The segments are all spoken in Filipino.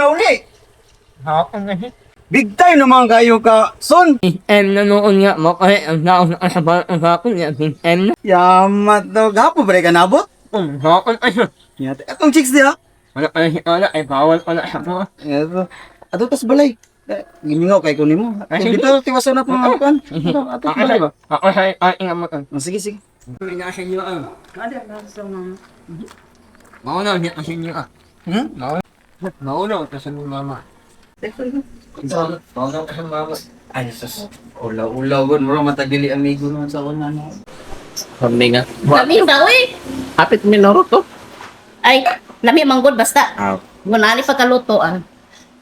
na uli. Ako na hit. Big time naman kayo ka, son. Na noon nga mo kaya ang naon na sa balang ako niya. Na. Yamat daw. Gapo ba ka nabot? Ako na siya. Yate. Atong chicks di ha? Wala pa si Ola ay bawal pala sa mo. Ito. Ato tas balay. Gimingaw kay kunin mo. Ay, Dito tiwason na mga kan. Ato Ako balay ba? Ako sa ay nga mo. Sige, sige. Pinasa niyo ang. Ada sa mama. Mauna niya kasi niyo ah. Mauna kasi ng mama. Mauna kasi ng mama. Ay, sus. Ulaw-ulaw gon mo matagili amigo naman sa una no. Kami nga. Lami ba, uy? Hapit minoro to. Ay, lami manggod basta. Ah. Ngunali pagkaluto, ah.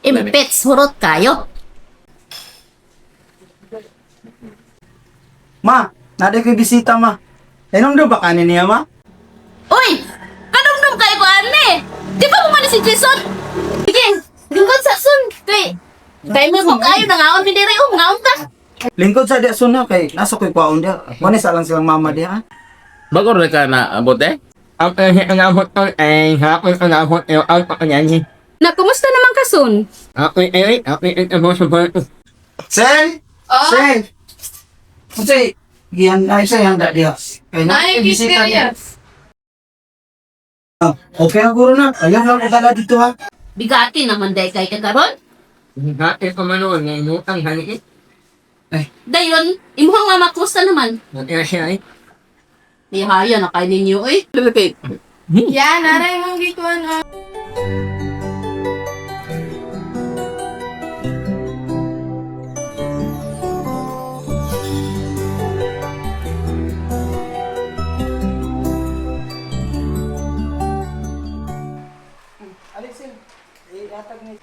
Impets, hurot kayo. Ma, nada ko'y bisita ma. Enong do ba kanin niya ma? Uy! Kanong kayo ko, ane? Di ba mo man si Jason? Sige, lingkod sa sun. Kay mo mo kayo, nangaon hindi rin, ngaon ka. Lingkod sa dia suna kay nasa ko'y kwaon dia. Mani sa lang silang mama dia. Bagor na ka na abot eh? Ang pinamot ko ay hapon ko na ako yung out ako niyan. Na, kumusta naman ka, Sun? Ako ay mo sa bato. Sen! Sen! Kasi, giyan ay sa yang dia. Kay na bisita niya. Okay ang guro na. Ayaw lang ko tala dito ha. Bigati naman day kay kagaron. Hati ko manoon na inutang haliit. Dayon, imuhang mama, kumusta naman? Natira siya ay. Ihaya na kayo ninyo, uy. Lulupit. Yan, naray mong gikuan. Alexin, iatag ni.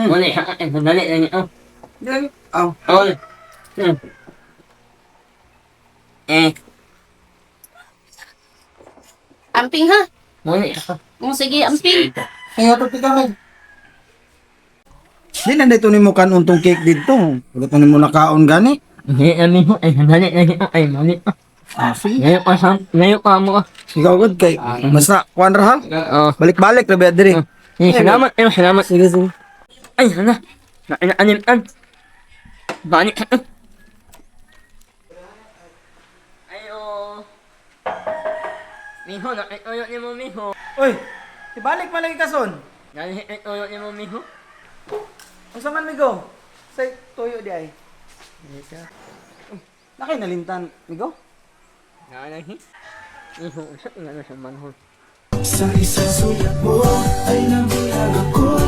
Wala siya ay dali lang ito. Aw. All. Amping ha? Wala siya. Sige, amping. Kaya to tikay. Di na dito ni mo kanon tong cake dito. Dito ni mo nakaon gani. Hindi ani mo ay dali lang ito ay mali pa. Sige. Ngayon pa mo. Ikaw gud kay basta kuan ra ha. Oo. Balik-balik ra ba diri. Salamat, salamat. Sige, sige. Ay, hala. Nainanim an. Bani ka. Ayo. Miho, nakikoyo ni mo, miho. Oy, ibalik man lagi kason. Nakikoyo ni mo, miho. Unsa man migo? Say toyo di ay. Nakay nalimtan migo. Nakanahi. Miho, sa tingnan sa manhol. Sa isang sulat mo ay nabilang ako.